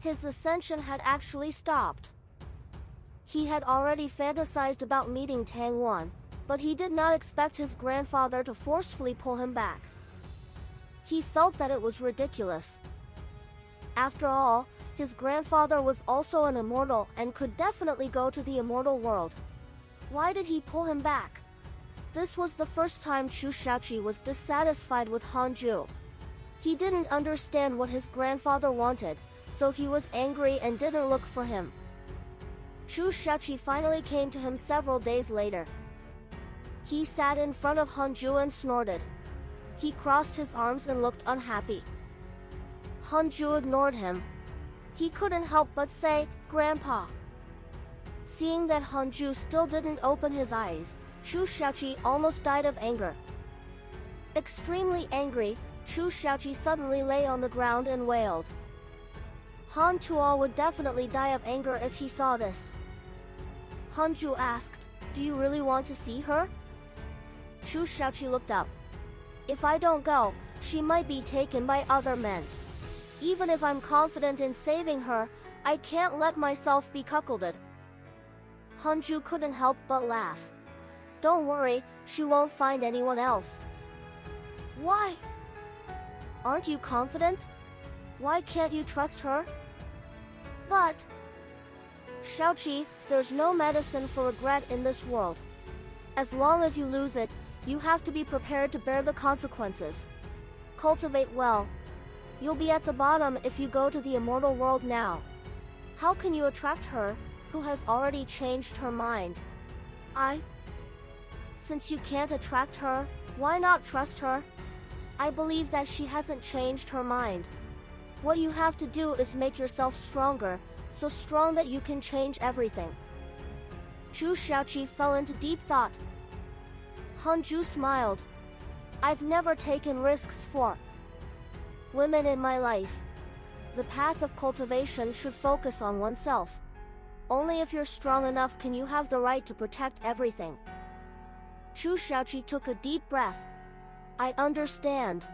His ascension had actually stopped. He had already fantasized about meeting Tang Wan, but he did not expect his grandfather to forcefully pull him back. He felt that it was ridiculous. After all, his grandfather was also an immortal and could definitely go to the immortal world. Why did he pull him back? This was the first time Chu was dissatisfied with Hanju. He didn't understand what his grandfather wanted, so he was angry and didn't look for him. Chu finally came to him several days later. He sat in front of Hanju and snorted. He crossed his arms and looked unhappy. Hanju ignored him. He couldn't help but say, "Grandpa." Seeing that Hanju still didn't open his eyes, Chu almost died of anger. Extremely angry, Chu suddenly lay on the ground and wailed. Han Tuo would definitely die of anger if he saw this. Hanju asked, "Do you really want to see her?" Chu looked up. "If I don't go, she might be taken by other men. Even if I'm confident in saving her, I can't let myself be cuckolded." Hanju couldn't help but laugh. "Don't worry, she won't find anyone else." "Why? Aren't you confident? Why can't you trust her?" "But..." "Xiaoqi, there's no medicine for regret in this world. As long as you lose it, you have to be prepared to bear the consequences. Cultivate well. You'll be at the bottom if you go to the immortal world now. How can you attract her, who has already changed her mind?" Since you can't attract her, why not trust her? I believe that she hasn't changed her mind. What you have to do is make yourself stronger, so strong that you can change everything." Chu fell into deep thought. Hanju smiled. "I've never taken risks for women in my life. The path of cultivation should focus on oneself. Only if you're strong enough can you have the right to protect everything." Chu took a deep breath. "I understand.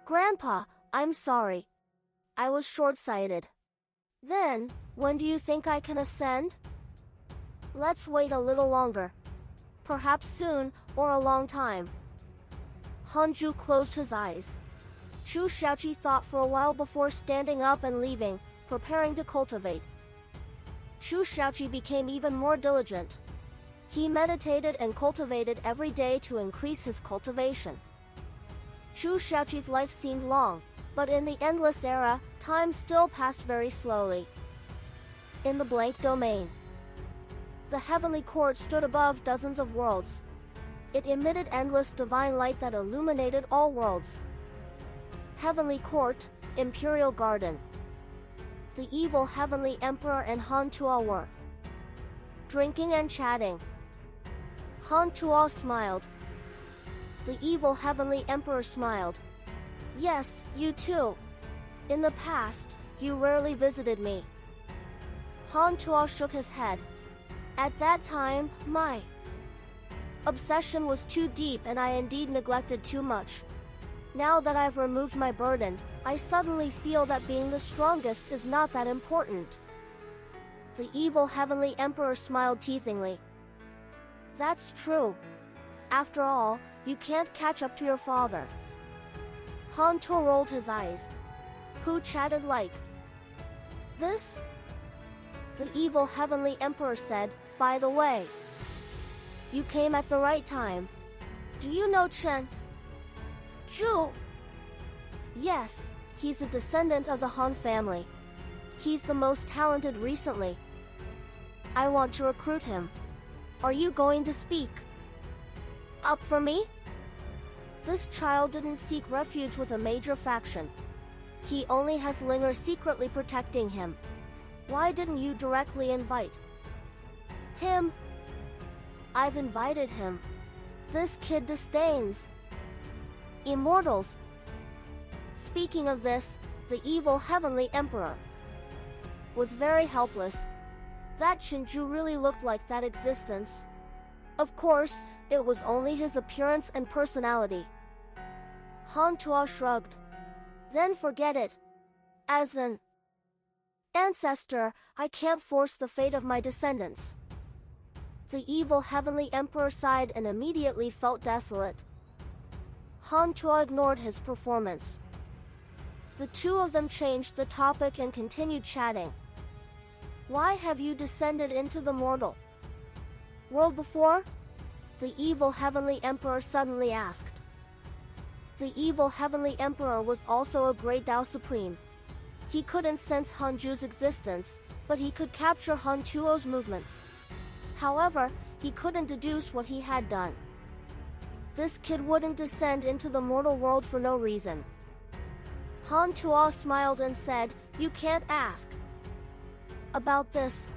Grandpa, I'm sorry. I was short-sighted. Then, when do you think I can ascend?" "Let's wait a little longer. Perhaps soon, or a long time." Hanju closed his eyes. Chu thought for a while before standing up and leaving, preparing to cultivate. Chu became even more diligent. He meditated and cultivated every day to increase his cultivation. Chu life seemed long, but in the endless era, time still passed very slowly. In the blank domain, the heavenly court stood above dozens of worlds. It emitted endless divine light that illuminated all worlds. Heavenly court, imperial garden. The evil heavenly emperor and Han Tuo were drinking and chatting. Han Tuo smiled. The evil heavenly emperor smiled. "Yes, you too. In the past, you rarely visited me." Han Tuo shook his head. "At that time, my obsession was too deep and I indeed neglected too much. Now that I've removed my burden, I suddenly feel that being the strongest is not that important." The evil heavenly emperor smiled teasingly. "That's true. After all, you can't catch up to your father." Han Tuo rolled his eyes. "Who chatted like this?" The evil heavenly emperor said, "By the way, you came at the right time. Do you know Chen Zhu?" "Yes, he's a descendant of the Han family. He's the most talented recently. I want to recruit him. Are you going to speak up for me?" This child didn't seek refuge with a major faction. He only has Linger secretly protecting him. Why didn't you directly invite him? "I've invited him. This kid disdains immortals." Speaking of this, the evil heavenly emperor was very helpless. That Chinju really looked like that existence. Of course, it was only his appearance and personality. Han Tuo shrugged. "Then forget it. As an Ancestor, I can't force the fate of my descendants. The evil heavenly emperor sighed and immediately felt desolate. Han Tuo ignored his performance. The two of them changed the topic and continued chatting. Why have you descended into the mortal world before? The evil heavenly emperor suddenly asked. The evil heavenly emperor was also a great Tao Supreme. He couldn't sense Hanju's existence, but he could capture Han Tuo's movements. However, he couldn't deduce what he had done. This kid wouldn't descend into the mortal world for no reason. Han Tuo smiled and said, "You can't ask about this.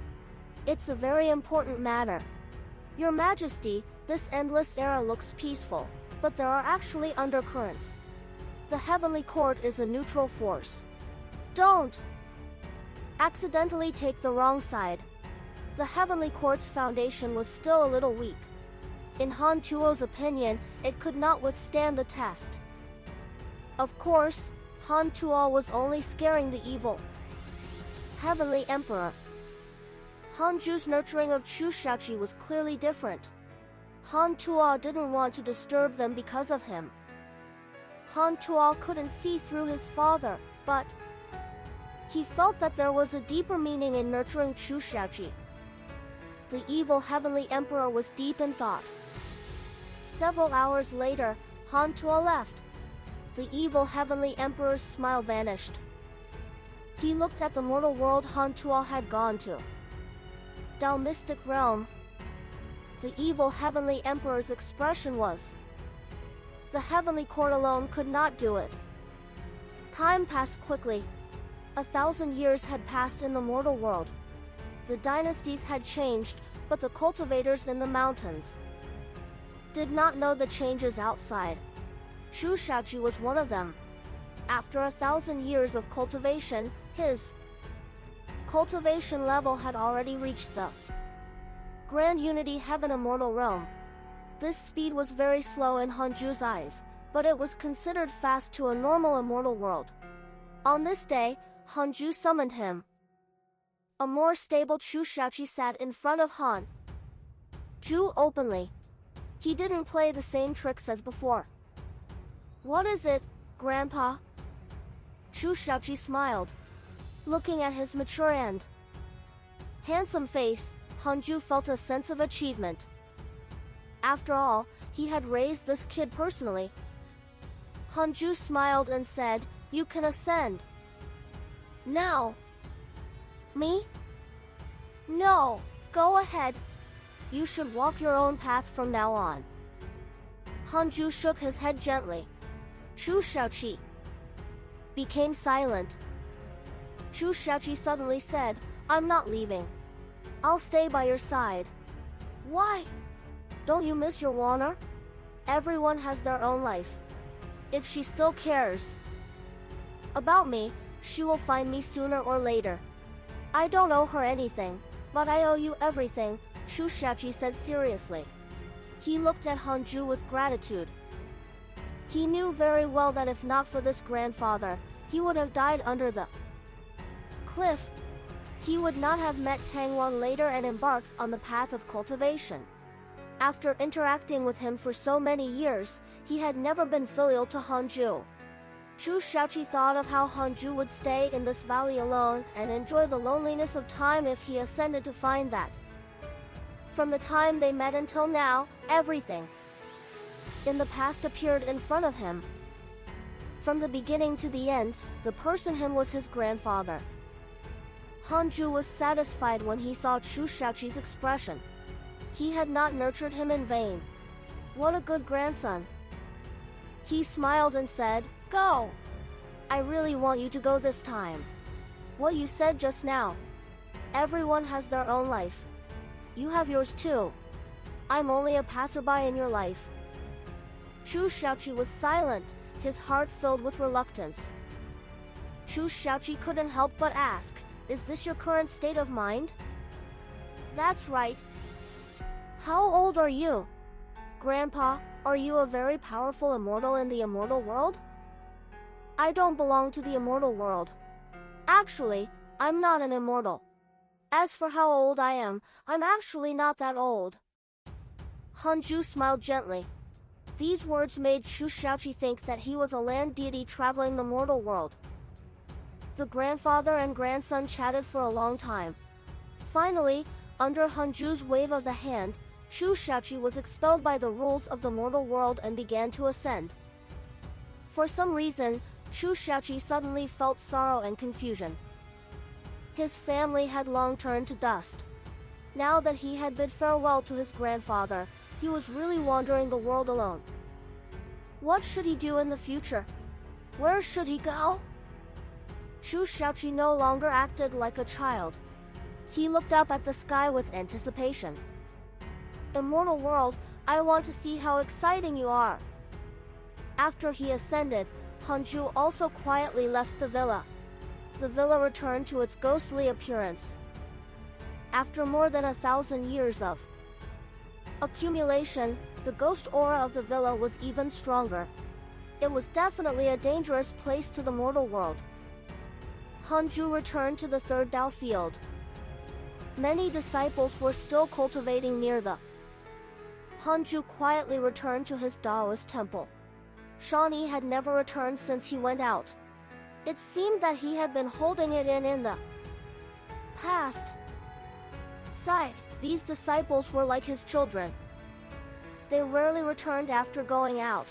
It's a very important matter. Your Majesty, this endless era looks peaceful, but there are actually undercurrents. The heavenly court is a neutral force. Don't accidentally take the wrong side." The heavenly court's foundation was still a little weak. In Han Tuo's opinion, it could not withstand the test. Of course, Han Tuo was only scaring the evil heavenly emperor. Hanju's nurturing of Chu Shaoqi was clearly different. Han Tuo didn't want to disturb them because of him. Han Tuo couldn't see through his father, but he felt that there was a deeper meaning in nurturing Chu Shaoqi. The evil heavenly emperor was deep in thought. Several hours later, Han Tuo left. The evil heavenly emperor's smile vanished. He looked at the mortal world Han Tuo had gone to. Tao Mystic Realm. The evil heavenly emperor's expression was, the heavenly court alone could not do it. Time passed quickly. 1,000 years had passed in the mortal world. The dynasties had changed, but the cultivators in the mountains did not know the changes outside. Chu Shaoqi was one of them. After 1,000 years of cultivation, his cultivation level had already reached the Grand Unity Heaven Immortal Realm. This speed was very slow in Hanju's eyes, but it was considered fast to a normal immortal world. On this day, Hanju summoned him. A more stable Chu Shaoqi sat in front of Han Ju openly. He didn't play the same tricks as before. "What is it, Grandpa?" Chu Shaoqi smiled, looking at his mature and handsome face. Hanju felt a sense of achievement. After all, he had raised this kid personally. Hanju smiled and said, "You can ascend now." "Me? No, go ahead. You should walk your own path from now on." Hanju shook his head gently. Chu Shaoqi became silent. Chu Shaoqi suddenly said, "I'm not leaving. I'll stay by your side." "Why? Don't you miss your Wana? Everyone has their own life. If she still cares about me, she will find me sooner or later. I don't owe her anything, but I owe you everything," Chu Shaoqi said seriously. He looked at Hanju with gratitude. He knew very well that if not for this grandfather, he would have died under the cliff. He would not have met Tangwan later and embarked on the path of cultivation. After interacting with him for so many years, he had never been filial to Hanju. Chu Shaoqi thought of how Hanju would stay in this valley alone and enjoy the loneliness of time if he ascended to find that. From the time they met until now, everything in the past appeared in front of him. From the beginning to the end, the person him was his grandfather. Hanju was satisfied when he saw Chu Shaoqi's expression. He had not nurtured him in vain. What a good grandson. He smiled and said, "Go. I really want you to go this time. What you said just now. Everyone has their own life. You have yours too. I'm only a passerby in your life." Chu Shaoqi was silent, his heart filled with reluctance. Chu Shaoqi couldn't help but ask, "Is this your current state of mind?" "That's right." "How old are you? Grandpa, are you a very powerful immortal in the immortal world?" "I don't belong to the immortal world. Actually, I'm not an immortal. As for how old I am, I'm actually not that old. Hanju smiled gently. These words made Xuxiaoqi think that he was a land deity traveling the mortal world. The grandfather and grandson chatted for a long time. Finally, under Hanju's wave of the hand, Xuxiaoqi was expelled by the rules of the mortal world and began to ascend. For some reason, Xuxiaoqi suddenly felt sorrow and confusion. His family had long turned to dust. Now that he had bid farewell to his grandfather, he was really wandering the world alone. What should he do in the future? Where should he go? Xuxiaoqi no longer acted like a child. He looked up at the sky with anticipation. Immortal world, I want to see how exciting you are. After he ascended, Hanju also quietly left the villa. The villa returned to its ghostly appearance. After more than 1,000 years of accumulation, the ghost aura of the villa was even stronger. It was definitely a dangerous place to the mortal world. Hanju returned to the third Dao field. Many disciples were still cultivating near the. Hanju quietly returned to his Taoist temple. Shawnee had never returned since he went out. It seemed that he had been holding it in the past. Sighed, these disciples were like his children. They rarely returned after going out.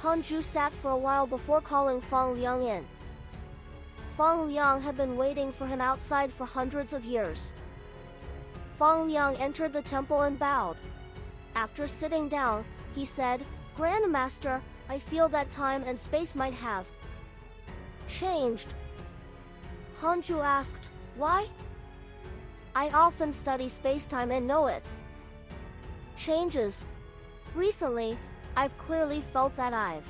Hanju sat for a while before calling Fang Liang in. Fang Liang had been waiting for him outside for hundreds of years. Fang Liang entered the temple and bowed. After sitting down, he said, "Grandmaster, I feel that time and space might have changed." Hanju asked, "Why?" "I often study space-time and know its changes. Recently, I've clearly felt that I've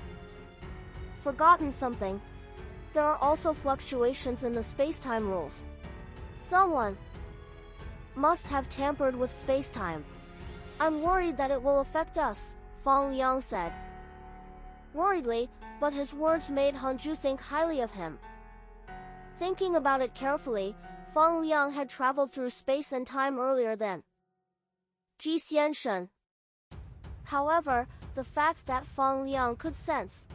forgotten something. There are also fluctuations in the space-time rules. Someone must have tampered with space-time. I'm worried that it will affect us," Fang Liang said. Worriedly, but his words made Hanju think highly of him. Thinking about it carefully, Fang Liang had traveled through space and time earlier than Ji Xianshen. However, the fact that Fang Liang could sense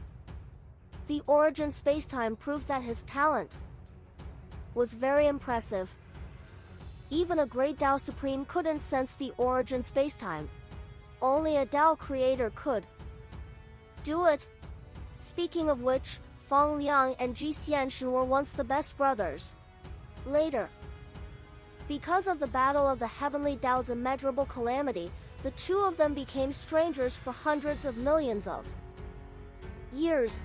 the origin spacetime proved that his talent was very impressive. Even a great Dao Supreme couldn't sense the origin spacetime. Only a Dao creator could do it. Speaking of which, Fang Liang and Ji Xianshen were once the best brothers. Later, because of the battle of the heavenly Dao's immeasurable calamity, the two of them became strangers for hundreds of millions of years.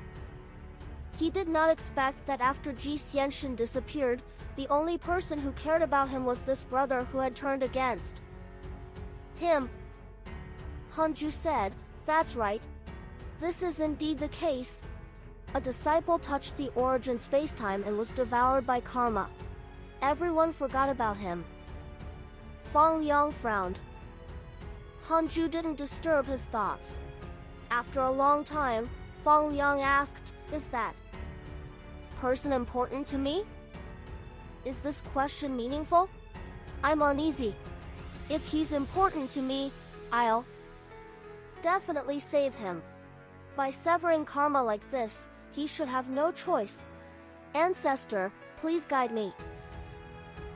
He did not expect that after Ji Xianshen disappeared, the only person who cared about him was this brother who had turned against him. Hanju said, "That's right. This is indeed the case." A disciple touched the origin spacetime and was devoured by karma. Everyone forgot about him. Fang Liang frowned. Hanju didn't disturb his thoughts. After a long time, Fang Liang asked, "Is that person important to me? Is this question meaningful? I'm uneasy. If he's important to me, I'll definitely save him. By severing karma like this, he should have no choice. Ancestor, please guide me."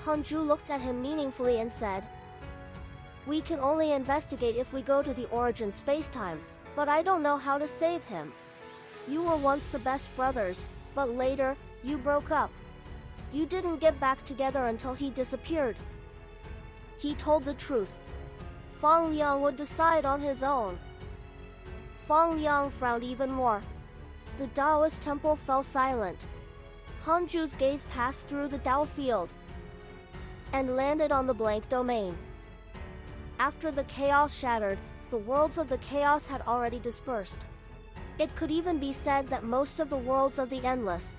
Hanju looked at him meaningfully and said, "We can only investigate if we go to the origin spacetime, but I don't know how to save him. You were once the best brothers, but later, you broke up. You didn't get back together until he disappeared." He told the truth. Fang Liang would decide on his own. Fang Liang frowned even more. The Taoist temple fell silent. Hanju's gaze passed through the Dao field and landed on the blank domain. After the chaos shattered, the worlds of the chaos had already dispersed. It could even be said that most of the worlds of the endless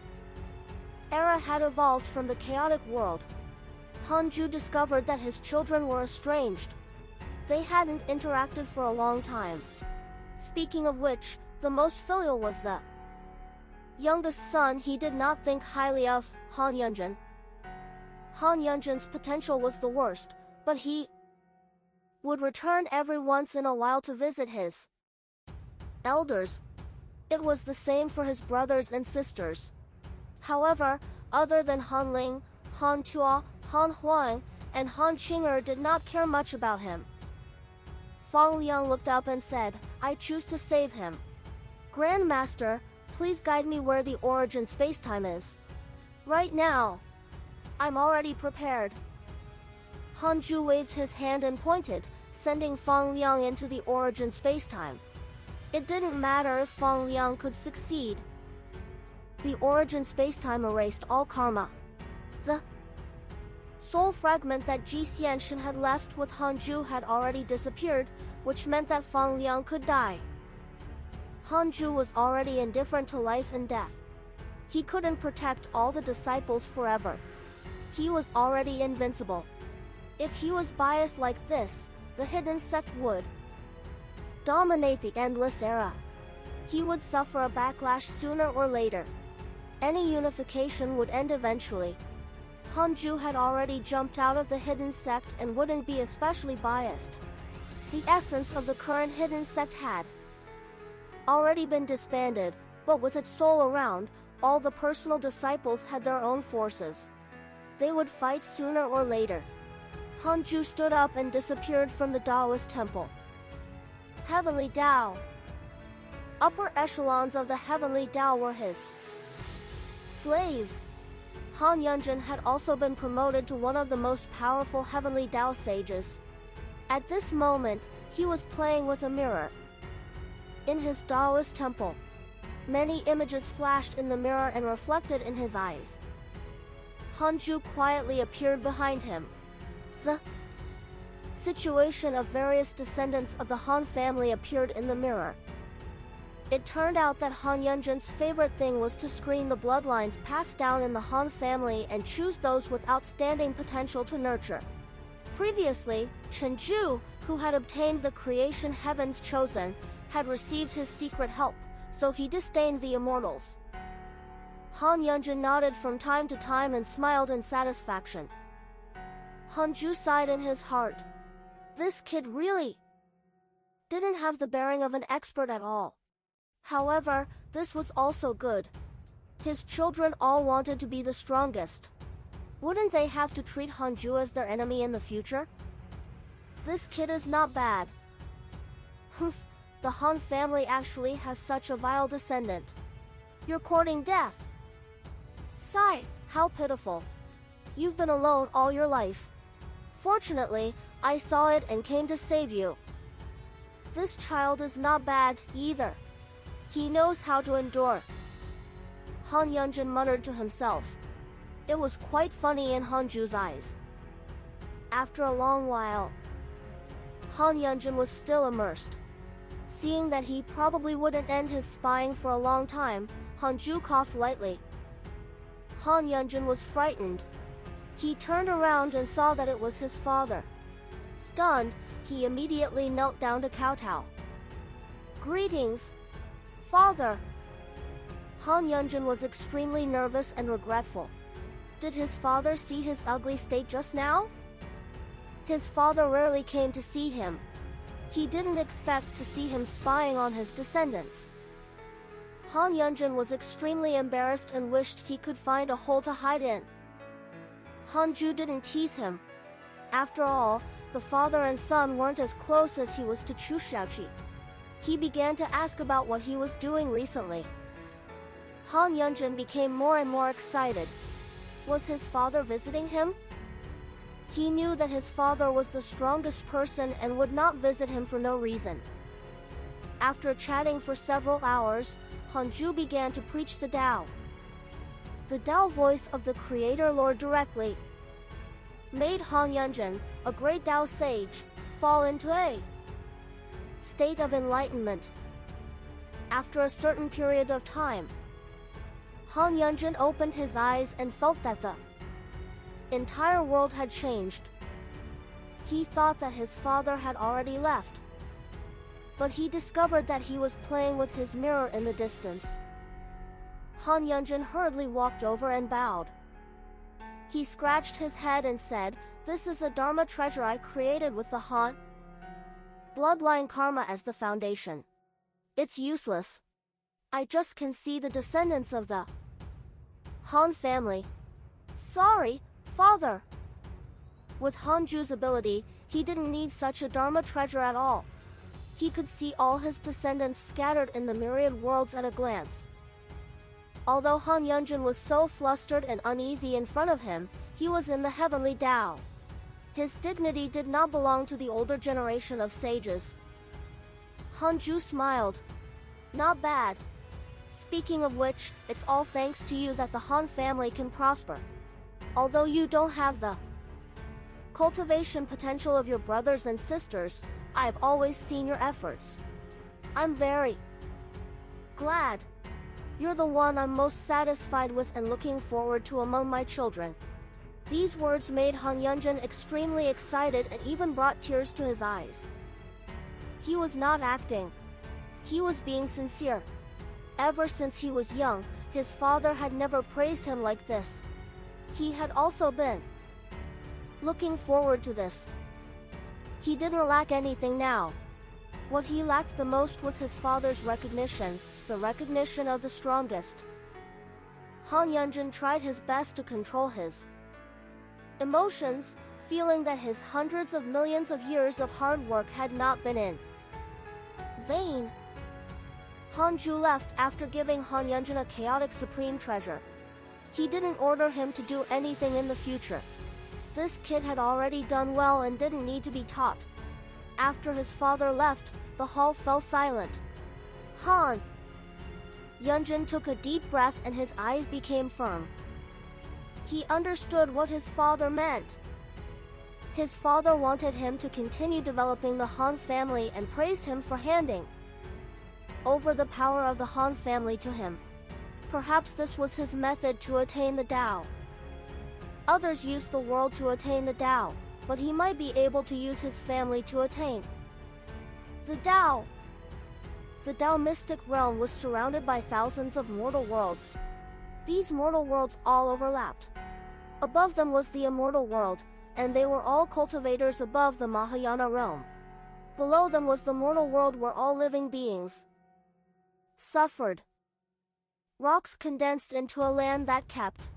era had evolved from the chaotic world. Hanju discovered that his children were estranged. They hadn't interacted for a long time. Speaking of which, the most filial was the youngest son. He did not think highly of Han Yunjin. Han Yunjin's potential was the worst, but he would return every once in a while to visit his elders. It was the same for his brothers and sisters. However, other than Han Ling, Han Tua, Han Huang, and Han Qing'er did not care much about him. Fang Liang looked up and said, I choose to save him. Grandmaster, please guide me where the origin spacetime is. Right now. I'm already prepared. Hanju waved his hand and pointed, sending Fang Liang into the origin spacetime. It didn't matter if Fang Liang could succeed. The origin spacetime erased all karma. The soul fragment that Ji Xianxin had left with Hanju had already disappeared, which meant that Fang Liang could die. Hanju was already indifferent to life and death. He couldn't protect all the disciples forever. He was already invincible. If he was biased like this, the hidden sect would dominate the endless era. He would suffer a backlash sooner or later. Any unification would end eventually. Hanju had already jumped out of the hidden sect and wouldn't be especially biased. The essence of the current hidden sect had already been disbanded, but with its soul around, all the personal disciples had their own forces. They would fight sooner or later. Hanju stood up and disappeared from the Taoist temple. Heavenly Tao. Upper echelons of the Heavenly Tao were his slaves. Han Yunjin had also been promoted to one of the most powerful Heavenly Tao sages. At this moment, he was playing with a mirror. In his Taoist temple, many images flashed in the mirror and reflected in his eyes. Hanju quietly appeared behind him. The situation of various descendants of the Han family appeared in the mirror. It turned out that Han Yunjin's favorite thing was to screen the bloodlines passed down in the Han family and choose those with outstanding potential to nurture. Previously, Chen Ju, who had obtained the creation heavens chosen, had received his secret help, so he disdained the immortals. Han Yunjin nodded from time to time and smiled in satisfaction. Hanju sighed in his heart. This kid really didn't have the bearing of an expert at all. However, this was also good. His children all wanted to be the strongest. Wouldn't they have to treat Hanju as their enemy in the future? This kid is not bad. Humph, the Han family actually has such a vile descendant. You're courting death. Sigh, how pitiful. You've been alone all your life. Fortunately, I saw it and came to save you. This child is not bad, either. He knows how to endure. Han Yunjin muttered to himself. It was quite funny in Hanju's eyes. After a long while, Han Yunjin was still immersed. Seeing that he probably wouldn't end his spying for a long time, Hanju coughed lightly. Han Yunjin was frightened. He turned around and saw that it was his father. Stunned, he immediately knelt down to kowtow. Greetings, father. Han Yunjin was extremely nervous and regretful. Did his father see his ugly state just now? His father rarely came to see him. He didn't expect to see him spying on his descendants. Han Yunjin was extremely embarrassed and wished he could find a hole to hide in. Hanju didn't tease him. After all, the father and son weren't as close as he was to Chu Xiaoqi. He began to ask about what he was doing recently. Han Yunjin became more and more excited. Was his father visiting him? He knew that his father was the strongest person and would not visit him for no reason. After chatting for several hours, Hanju began to preach the Tao. The Tao voice of the Creator Lord directly made Han Yunjin, a great Tao sage, fall into a state of enlightenment. After a certain period of time, Han Yunjin opened his eyes and felt that the entire world had changed. He thought that his father had already left, but he discovered that he was playing with his mirror in the distance. Han Yunjin hurriedly walked over and bowed. He scratched his head and said, "This is a Dharma treasure I created with the Han bloodline karma as the foundation. It's useless. I just can see the descendants of the Han family." "Sorry, father." With Hanju's ability, he didn't need such a Dharma treasure at all. He could see all his descendants scattered in the myriad worlds at a glance. Although Han Yunjin was so flustered and uneasy in front of him, he was in the heavenly Tao. His dignity did not belong to the older generation of sages. Hanju smiled. "Not bad. Speaking of which, it's all thanks to you that the Han family can prosper. Although you don't have the cultivation potential of your brothers and sisters, I've always seen your efforts. I'm very glad. You're the one I'm most satisfied with and looking forward to among my children." These words made Han Yunjin extremely excited and even brought tears to his eyes. He was not acting. He was being sincere. Ever since he was young, his father had never praised him like this. He had also been looking forward to this. He didn't lack anything now. What he lacked the most was his father's recognition, the recognition of the strongest. Han Yunjin tried his best to control his emotions, feeling that his hundreds of millions of years of hard work had not been in vain. Hanju left after giving Han Yunjin a chaotic supreme treasure. He didn't order him to do anything in the future. This kid had already done well and didn't need to be taught. After his father left, the hall fell silent. Han Yunjin took a deep breath and his eyes became firm. He understood what his father meant. His father wanted him to continue developing the Han family and praised him for handing over the power of the Han family to him. Perhaps this was his method to attain the Tao. Others use the world to attain the Tao, but he might be able to use his family to attain the Tao. The Tao mystic realm was surrounded by thousands of mortal worlds. These mortal worlds all overlapped. Above them was the immortal world, and they were all cultivators above the Mahayana realm. Below them was the mortal world where all living beings suffered. Rocks condensed into a land that kept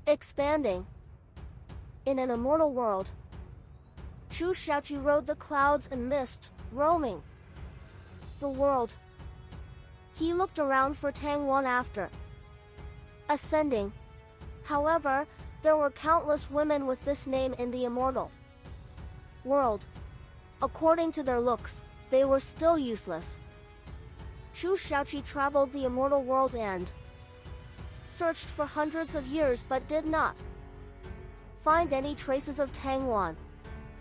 expanding. In an immortal world, Chu Shaoqi rode the clouds and mist, roaming the world. He looked around for Tang Wan after ascending. However, there were countless women with this name in the immortal world. According to their looks, they were still useless. Chu Shaoqi traveled the immortal world and searched for hundreds of years but did not find any traces of Tang Wan.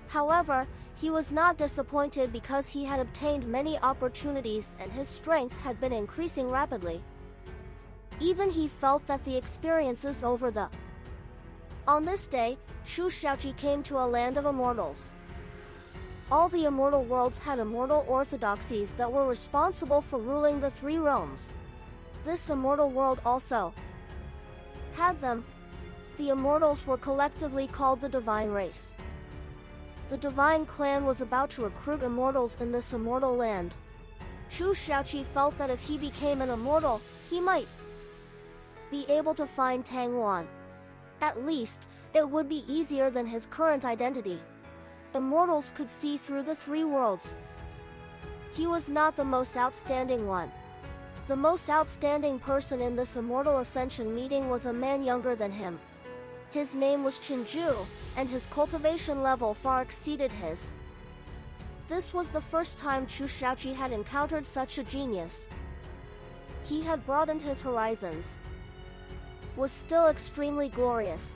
However, he was not disappointed because he had obtained many opportunities and his strength had been increasing rapidly. Even he felt that the experiences over the On this day, Chu Shaoqi came to a land of immortals. All the immortal worlds had immortal orthodoxies that were responsible for ruling the three realms. This immortal world also had them. The immortals were collectively called the Divine Race. The Divine Clan was about to recruit immortals in this immortal land. Chu Shaoqi felt that if he became an immortal, he might be able to find Tang Wan. At least, it would be easier than his current identity. Immortals could see through the three worlds. He was not the most outstanding one. The most outstanding person in this immortal ascension meeting was a man younger than him. His name was Chenju, and his cultivation level far exceeded his. This was the first time Chu Shaoqi had encountered such a genius. He had broadened his horizons. Was still extremely glorious.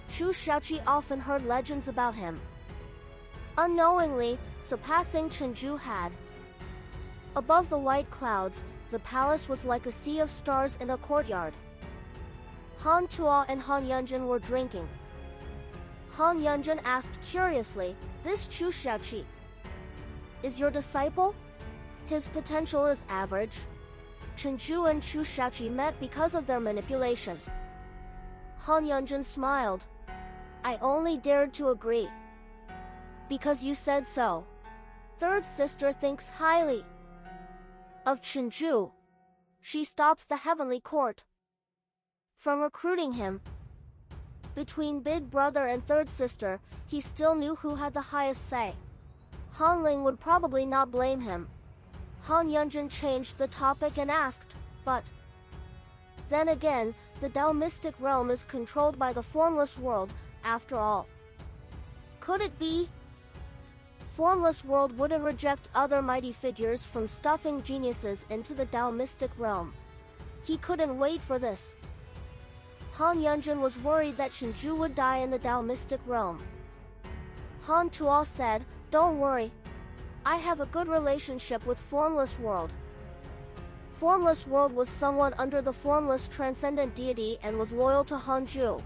Chu Shaoqi often heard legends about him. Unknowingly, surpassing Chenju had. Above the white clouds, the palace was like a sea of stars in a courtyard. Han Tuo and Han Yunjin were drinking. Han Yunjin asked curiously, "This Chu Shaoqi is your disciple? His potential is average." Chenju and Chu Shaoqi met because of their manipulation. Han Yunjin smiled. I only dared to agree. Because you said so. Third sister thinks highly of Chenju. She stopped the heavenly court from recruiting him. Between big brother and third sister, he still knew who had the highest say. Han Ling would probably not blame him. Han Yunjin changed the topic and asked, but then again, the Tao mystic realm is controlled by the formless world, after all. Could it be? Formless world wouldn't reject other mighty figures from stuffing geniuses into the Tao mystic realm. He couldn't wait for this. Han Yunjin was worried that Chenju would die in the Tao mystic realm. Han Tuo said, don't worry. I have a good relationship with Formless World. Formless World was someone under the formless transcendent deity and was loyal to Hanju.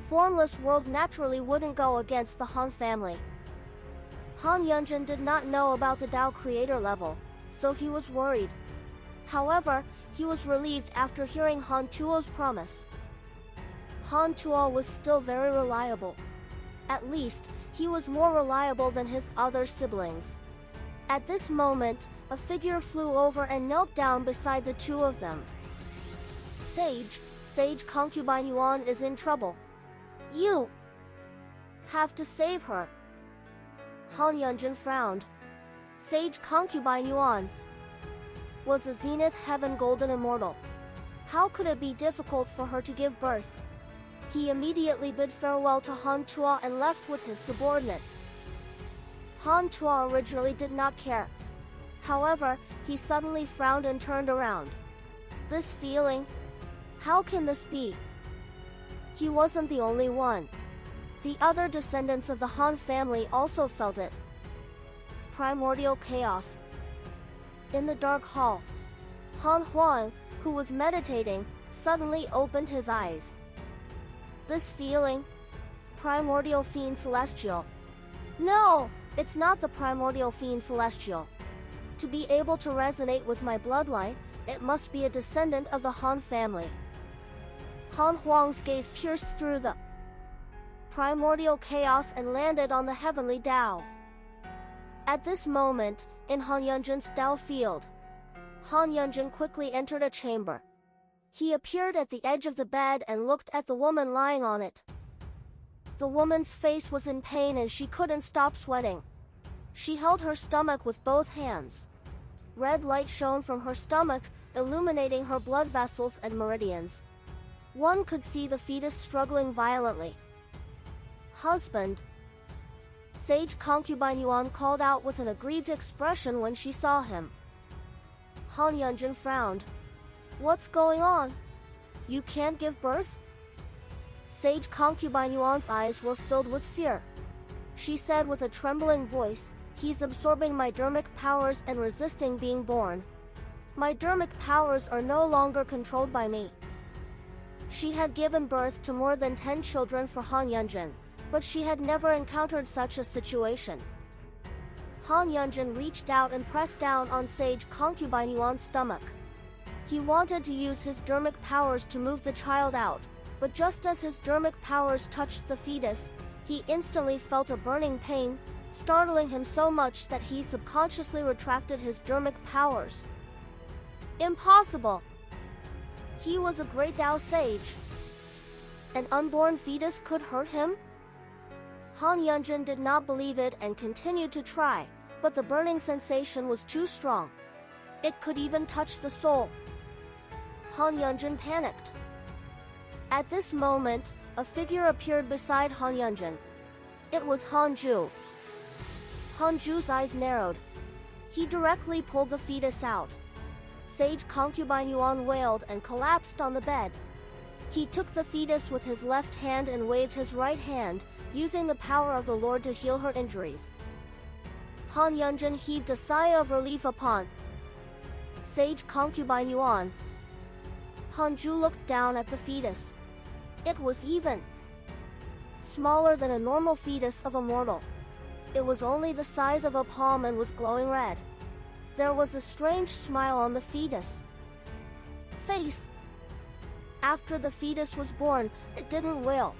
Formless World naturally wouldn't go against the Han family. Han Yunjin did not know about the Tao creator level, so he was worried. However, he was relieved after hearing Han Tuo's promise. Han Tuo was still very reliable. At least, he was more reliable than his other siblings. At this moment, a figure flew over and knelt down beside the two of them. Sage concubine Yuan is in trouble. You have to save her. Han Yunjin frowned. Sage concubine Yuan was a Zenith Heaven Golden Immortal. How could it be difficult for her to give birth? He immediately bid farewell to Han Tuo and left with his subordinates. Han Tuo originally did not care. However, he suddenly frowned and turned around. This feeling? How can this be? He wasn't the only one. The other descendants of the Han family also felt it. Primordial chaos. In the dark hall, Han Huang, who was meditating, suddenly opened his eyes. This feeling? Primordial Fiend Celestial. No, it's not the Primordial Fiend Celestial. To be able to resonate with my bloodline, it must be a descendant of the Han family. Han Huang's gaze pierced through the primordial chaos and landed on the heavenly Tao. At this moment, in Han Yunjin's Tao field, Han Yunjin quickly entered a chamber. He appeared at the edge of the bed and looked at the woman lying on it. The woman's face was in pain and she couldn't stop sweating. She held her stomach with both hands. Red light shone from her stomach, illuminating her blood vessels and meridians. One could see the fetus struggling violently. Husband. Sage concubine Yuan called out with an aggrieved expression when she saw him. Han Yunjin frowned. What's going on? You can't give birth? Sage concubine Yuan's eyes were filled with fear. She said with a trembling voice, he's absorbing my dermic powers and resisting being born. My dermic powers are no longer controlled by me. She had given birth to more than 10 children for Han Yunjin, but she had never encountered such a situation. Han Yunjin reached out and pressed down on Sage concubine Yuan's stomach. He wanted to use his dermic powers to move the child out, but just as his dermic powers touched the fetus, he instantly felt a burning pain, startling him so much that he subconsciously retracted his dermic powers. Impossible! He was a great Tao sage. An unborn fetus could hurt him? Han Yunjin did not believe it and continued to try, but the burning sensation was too strong. It could even touch the soul. Han Yunjin panicked. At this moment, a figure appeared beside Han Yunjin. It was Hanju. Hanju's eyes narrowed. He directly pulled the fetus out. Sage concubine Yuan wailed and collapsed on the bed. He took the fetus with his left hand and waved his right hand, using the power of the Lord to heal her injuries. Han Yunjin heaved a sigh of relief upon Sage concubine Yuan. Hanju looked down at the fetus. It was even smaller than a normal fetus of a mortal. It was only the size of a palm and was glowing red. There was a strange smile on the fetus. Face. After the fetus was born, it didn't wail.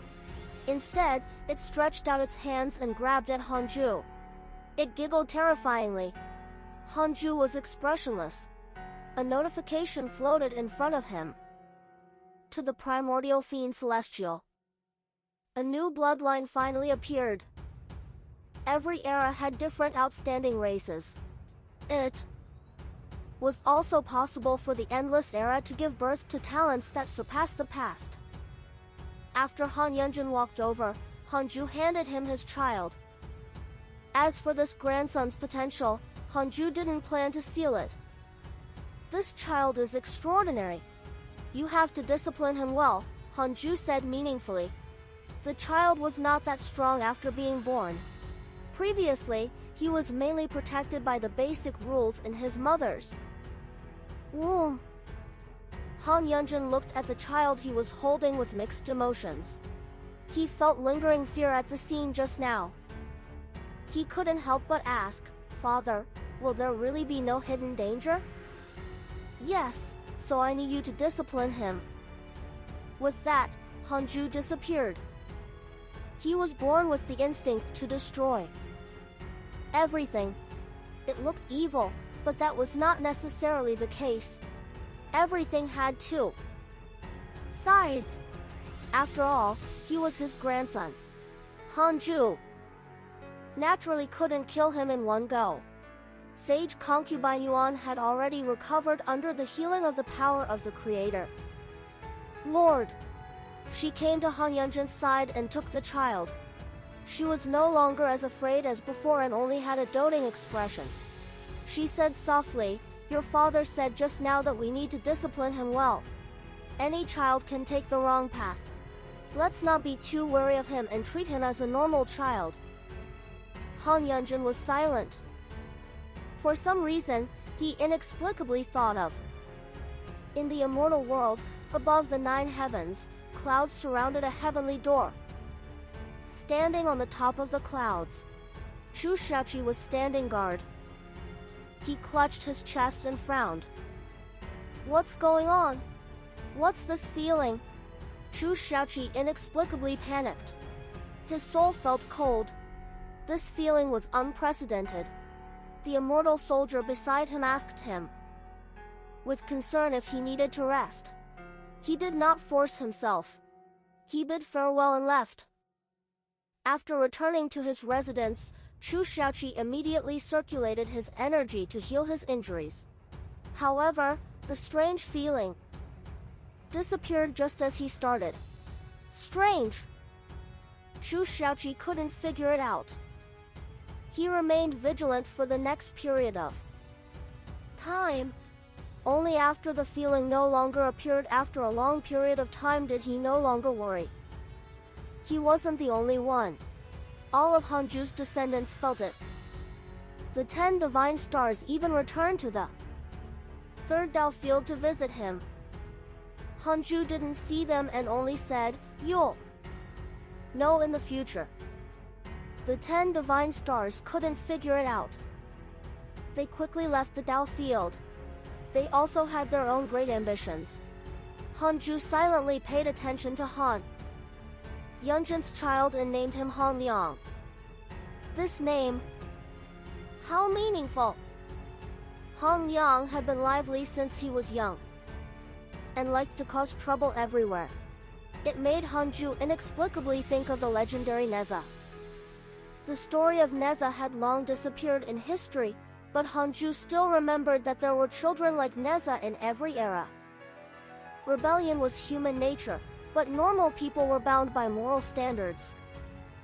Instead, it stretched out its hands and grabbed at Hanju. It giggled terrifyingly. Hanju was expressionless. A notification floated in front of him. To the primordial fiend Celestial. A new bloodline finally appeared. Every era had different outstanding races. It was also possible for the Endless Era to give birth to talents that surpassed the past. After Han Yunjin walked over, Hanju handed him his child. As for this grandson's potential, Hanju didn't plan to seal it. This child is extraordinary. You have to discipline him well, Hanju said meaningfully. The child was not that strong after being born. Previously, he was mainly protected by the basic rules in his mother's womb. Han Yunjin looked at the child he was holding with mixed emotions. He felt lingering fear at the scene just now. He couldn't help but ask, "Father, will there really be no hidden danger?" "Yes, so I need you to discipline him." With that, Hanju disappeared. He was born with the instinct to destroy everything. It looked evil, but that was not necessarily the case. Everything had two sides. After all, he was his grandson. Hanju naturally couldn't kill him in one go. Sage concubine Yuan had already recovered under the healing of the power of the Creator. "Lord." She came to Han Yunjin's side and took the child. She was no longer as afraid as before and only had a doting expression. She said softly, "Your father said just now that we need to discipline him well. Any child can take the wrong path. Let's not be too wary of him and treat him as a normal child." Han Yunjin was silent. For some reason, he inexplicably thought of. In the immortal world, above the 9 heavens, clouds surrounded a heavenly door. Standing on the top of the clouds, Chushachi was standing guard. He clutched his chest and frowned. "What's going on? What's this feeling?" Chushachi inexplicably panicked. His soul felt cold. This feeling was unprecedented. The immortal soldier beside him asked him with concern if he needed to rest. He did not force himself. He bid farewell and left. After returning to his residence, Chushachi immediately circulated his energy to heal his injuries. However, the strange feeling disappeared just as he started. Strange. Chushachi couldn't figure it out. He remained vigilant for the next period of time. Only after the feeling no longer appeared after a long period of time did he no longer worry. He wasn't the only one. All of Hanju's descendants felt it. The 10 divine stars even returned to the third Dao field to visit him. Hanju didn't see them and only said, "You'll know in the future." The 10 divine stars couldn't figure it out. They quickly left the Dao field. They also had their own great ambitions. Hanju silently paid attention to Han Yunjin's child and named him Han Liang. This name, how meaningful! Han Liang had been lively since he was young and liked to cause trouble everywhere. It made Hanju inexplicably think of the legendary Neza. The story of Neza had long disappeared in history, but Hanju still remembered that there were children like Neza in every era. Rebellion was human nature, but normal people were bound by moral standards.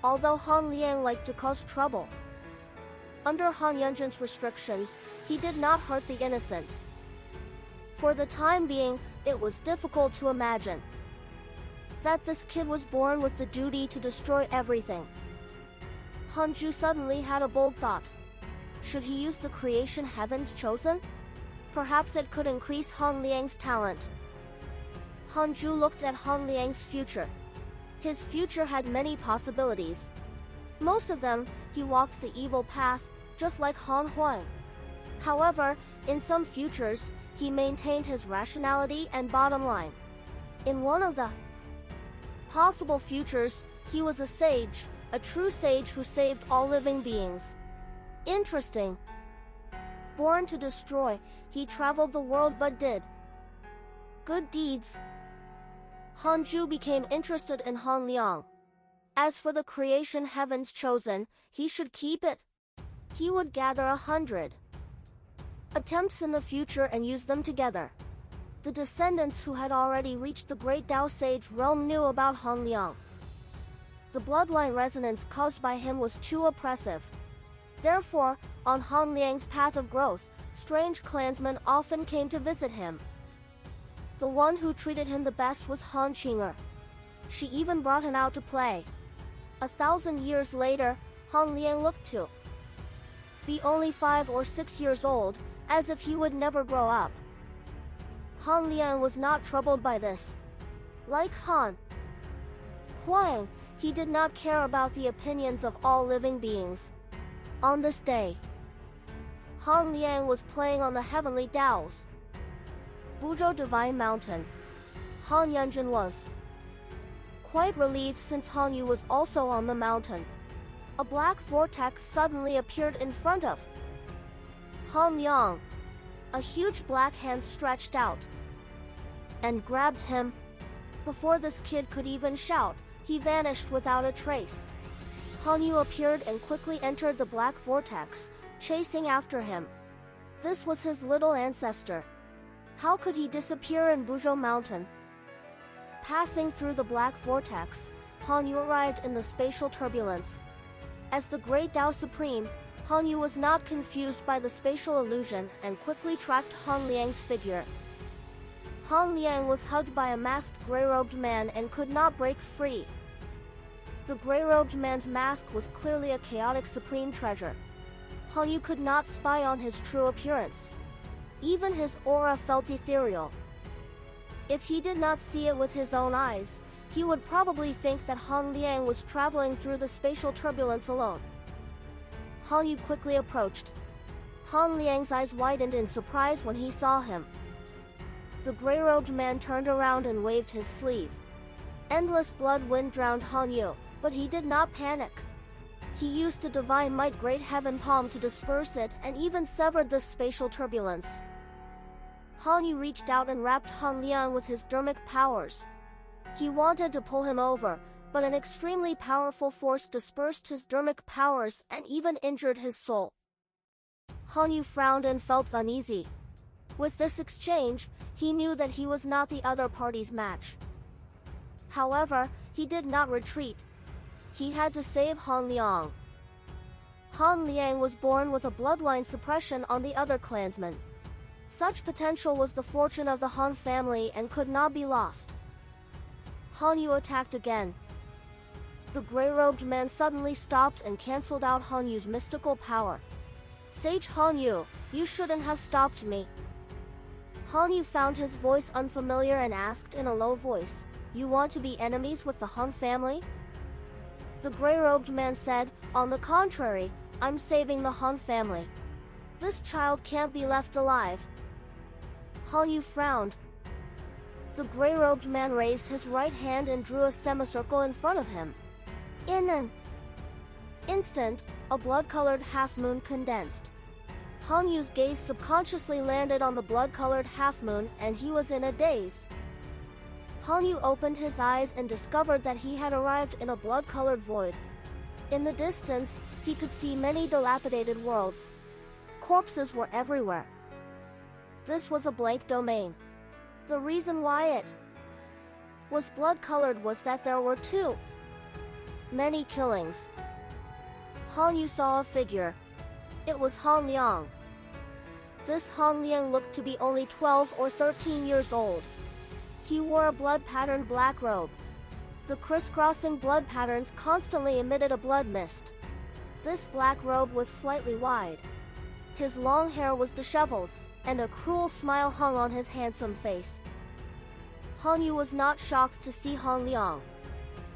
Although Han Liang liked to cause trouble, under Han Yunjin's restrictions, he did not hurt the innocent. For the time being, it was difficult to imagine that this kid was born with the duty to destroy everything. Hanju suddenly had a bold thought. Should he use the creation heavens chosen? Perhaps it could increase Han Liang's talent. Hanju looked at Han Liang's future. His future had many possibilities. Most of them, he walked the evil path, just like Han Huang. However, in some futures, he maintained his rationality and bottom line. In one of the possible futures, he was a sage, a true sage who saved all living beings. Interesting. Born to destroy, he traveled the world but did good deeds. Hanju became interested in Han Liang. As for the creation heavens chosen, he should keep it. He would gather 100 attempts in the future and use them together. The descendants who had already reached the great Tao Sage realm knew about Han Liang. The bloodline resonance caused by him was too oppressive. Therefore, on Han Liang's path of growth, strange clansmen often came to visit him. The one who treated him the best was Han Qing'er. She even brought him out to play. 1,000 years later, Han Liang looked to be only 5 or 6 years old, as if he would never grow up. Han Liang was not troubled by this. Like Han Huang, he did not care about the opinions of all living beings. On this day, Han Liang was playing on the heavenly Taos Buzhou Divine Mountain. Han Yunjin was quite relieved since Han Yu was also on the mountain. A black vortex suddenly appeared in front of Han Liang. A huge black hand stretched out and grabbed him. Before this kid could even shout, he vanished without a trace. Han Yu appeared and quickly entered the black vortex, chasing after him. This was his little ancestor. How could he disappear in Buzhou Mountain? Passing through the black vortex, Han Yu arrived in the spatial turbulence. As the Great Tao Supreme, Han Yu was not confused by the spatial illusion and quickly tracked Han Liang's figure. Han Liang was hugged by a masked gray-robed man and could not break free. The gray-robed man's mask was clearly a chaotic supreme treasure. Han Yu could not spy on his true appearance. Even his aura felt ethereal. If he did not see it with his own eyes, he would probably think that Han Liang was traveling through the spatial turbulence alone. Han Yu quickly approached. Han Liang's eyes widened in surprise when he saw him. The gray-robed man turned around and waved his sleeve. Endless blood wind drowned Han Yu, but he did not panic. He used the divine might Great Heaven Palm to disperse it and even severed the spatial turbulence. Han Yu reached out and wrapped Han Liang with his dermic powers. He wanted to pull him over, but an extremely powerful force dispersed his dermic powers and even injured his soul. Han Yu frowned and felt uneasy. With this exchange, he knew that he was not the other party's match. However, he did not retreat. He had to save Han Liang. Han Liang was born with a bloodline suppression on the other clansmen. Such potential was the fortune of the Han family and could not be lost. Han Yu attacked again. The gray-robed man suddenly stopped and cancelled out Han Yu's mystical power. Sage Han Yu, you shouldn't have stopped me. Han Yu found his voice unfamiliar and asked in a low voice, you want to be enemies with the Han family? The gray-robed man said, on the contrary, I'm saving the Han family. This child can't be left alive. Han Yu frowned. The gray-robed man raised his right hand and drew a semicircle in front of him. In an instant, a blood-colored half-moon condensed. Han Yu's gaze subconsciously landed on the blood-colored half-moon and he was in a daze. Han Yu opened his eyes and discovered that he had arrived in a blood-colored void. In the distance, he could see many dilapidated worlds. Corpses were everywhere. This was a blank domain. The reason why it was blood-colored was that there were too many killings. Han Yu saw a figure. It was Han Liang. This Han Liang looked to be only 12 or 13 years old. He wore a blood-patterned black robe. The crisscrossing blood patterns constantly emitted a blood mist. This black robe was slightly wide. His long hair was disheveled, and a cruel smile hung on his handsome face. Han Yu was not shocked to see Han Liang.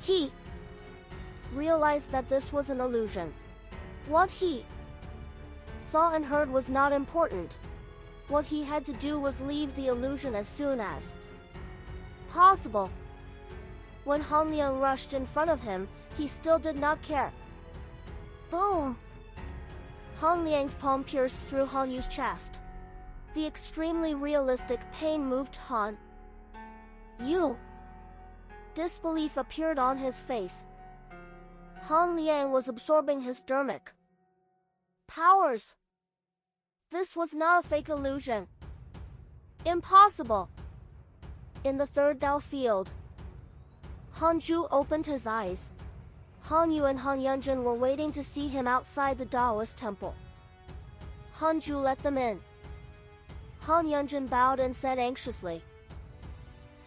He realized that this was an illusion. What he saw and heard was not important. What he had to do was leave the illusion as soon as Impossible. When Han Liang rushed in front of him, he still did not care. Boom! Han Liang's palm pierced through Han Yu's chest. The extremely realistic pain moved Han Yu. Disbelief appeared on his face. Han Liang was absorbing his dermic powers. This was not a fake illusion. Impossible. In the third Dao field, Han Zhu opened his eyes. Han Yu and Han Yunjin were waiting to see him outside the Taoist temple. Han Zhu let them in. Han Yunjin bowed and said anxiously,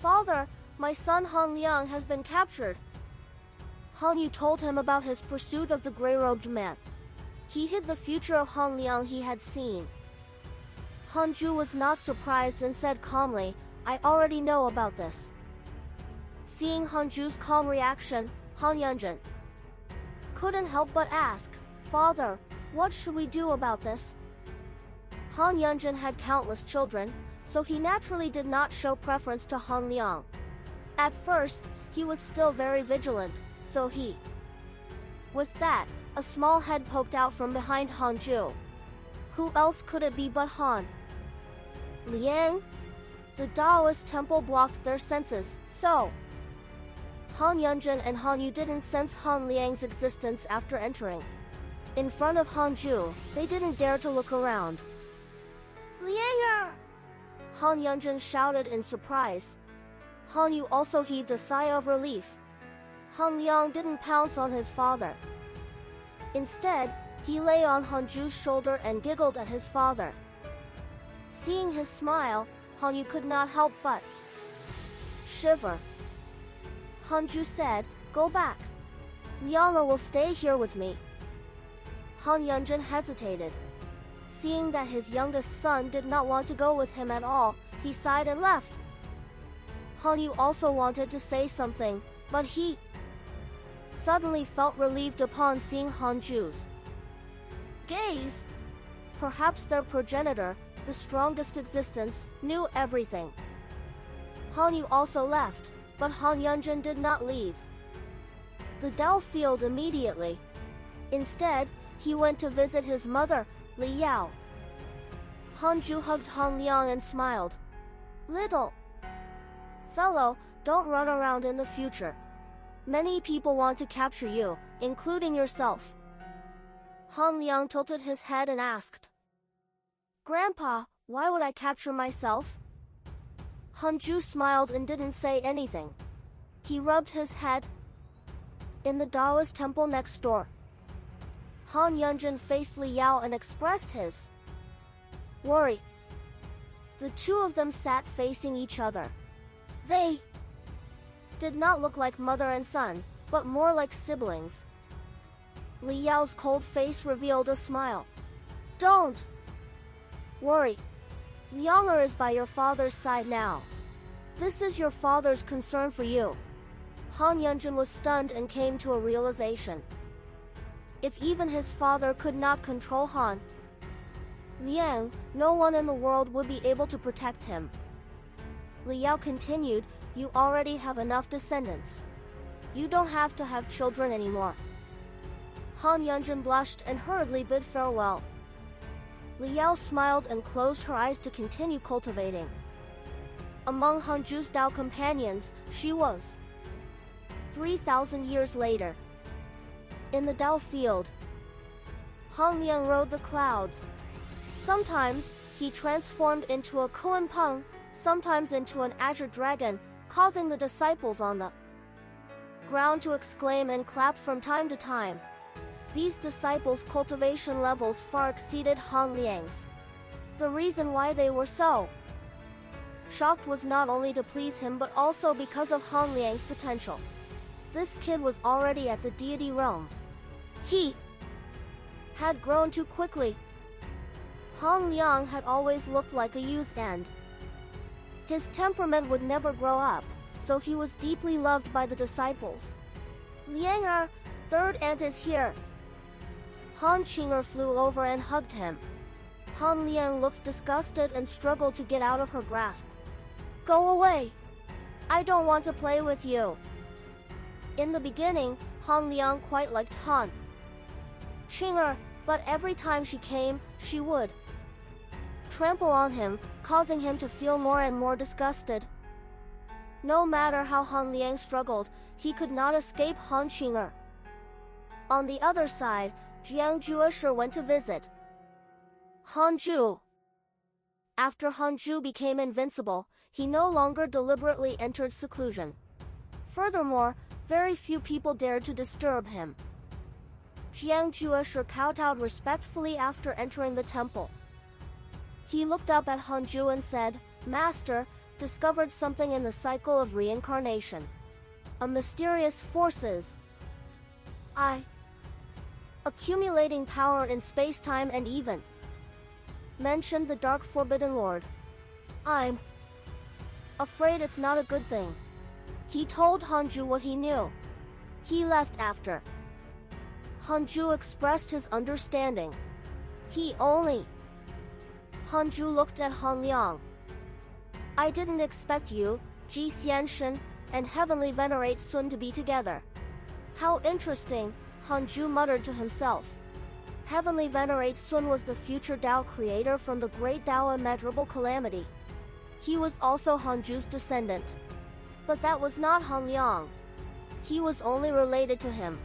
"Father, my son Han Liang has been captured." Han Yu told him about his pursuit of the gray-robed man. He hid the future of Han Liang he had seen. Han Zhu was not surprised and said calmly, "I already know about this." Seeing Han Zhu's calm reaction, Han Yunjin couldn't help but ask, "Father, what should we do about this?" Han Yunjin had countless children, so he naturally did not show preference to Han Liang. At first, he was still very vigilant, so he... With that, a small head poked out from behind Han Zhu. Who else could it be but Han Liang? The Taoist temple blocked their senses, so Han Yunjin and Han Yu didn't sense Han Liang's existence after entering. In front of Han Zhu, they didn't dare to look around. "Lianger!" Han Yunjin shouted in surprise. Han Yu also heaved a sigh of relief. Han Liang didn't pounce on his father. Instead, he lay on Han Zhu's shoulder and giggled at his father. Seeing his smile, Han Yu could not help but shiver. Han Zhu said, "Go back. Lianger will stay here with me." Han Yunjin hesitated. Seeing that his youngest son did not want to go with him at all, he sighed and left. Han Yu also wanted to say something, but he suddenly felt relieved upon seeing Han Zhu's gaze. Perhaps their progenitor, the strongest existence, knew everything. Han Yu also left, but Han Yunjin did not leave the Dao field immediately. Instead, he went to visit his mother, Li Yao. Han Zhu hugged Han Liang and smiled. "Little fellow, don't run around in the future. Many people want to capture you, including yourself." Han Liang tilted his head and asked, "Grandpa, why would I capture myself?" Han Zhu smiled and didn't say anything. He rubbed his head. In the Taoist temple next door, Han Yunjin faced Li Yao and expressed his worry. The two of them sat facing each other. They did not look like mother and son, but more like siblings. Li Yao's cold face revealed a smile. "Don't worry. Lianger is by your father's side now. This is your father's concern for you." Han Yunjin was stunned and came to a realization. If even his father could not control Han Liang, no one in the world would be able to protect him. Li Yao continued, "You already have enough descendants. You don't have to have children anymore." Han Yunjin blushed and hurriedly bid farewell. Li Yao smiled and closed her eyes to continue cultivating. Among Han Zhu's Dao companions, she was 3,000 years later. In the Dao field, Han Liang rode the clouds. Sometimes, he transformed into a Kuan-Peng, sometimes into an azure dragon, causing the disciples on the ground to exclaim and clap from time to time. These disciples' cultivation levels far exceeded Han Liang's. The reason why they were so shocked was not only to please him but also because of Han Liang's potential. This kid was already at the deity realm. He had grown too quickly. Han Liang had always looked like a youth and his temperament would never grow up, so he was deeply loved by the disciples. "Lianger, third aunt is here." Han Qinger flew over and hugged him. Han Liang looked disgusted and struggled to get out of her grasp. "Go away. I don't want to play with you. In the beginning, Han Liang quite liked Han Qing'er, but every time she came, she would trample on him, causing him to feel more and more disgusted. No matter how Han Liang struggled, he could not escape Han Qing'er. On the other side, Jiang Jueshe went to visit Hanju. After Hanju became invincible, he no longer deliberately entered seclusion. Furthermore, very few people dared to disturb him. Jiang Jueshe kowtowed respectfully after entering the temple. He looked up at Hanju and said, "Master, discovered something in the cycle of reincarnation. A mysterious forces. Accumulating power in space-time and even mentioned the Dark Forbidden Lord. I'm afraid it's not a good thing." He told Hanju what he knew. He left after Hanju expressed his understanding. Hanju looked at Han Liang. "I didn't expect you, Ji Xianshen, and Heavenly Venerate Sun to be together." "How interesting," Hanju muttered to himself. Heavenly Venerate Sun was the future Tao creator from the great Tao immeasurable calamity. He was also Hanju's descendant. But that was not Han Liang. He was only related to him.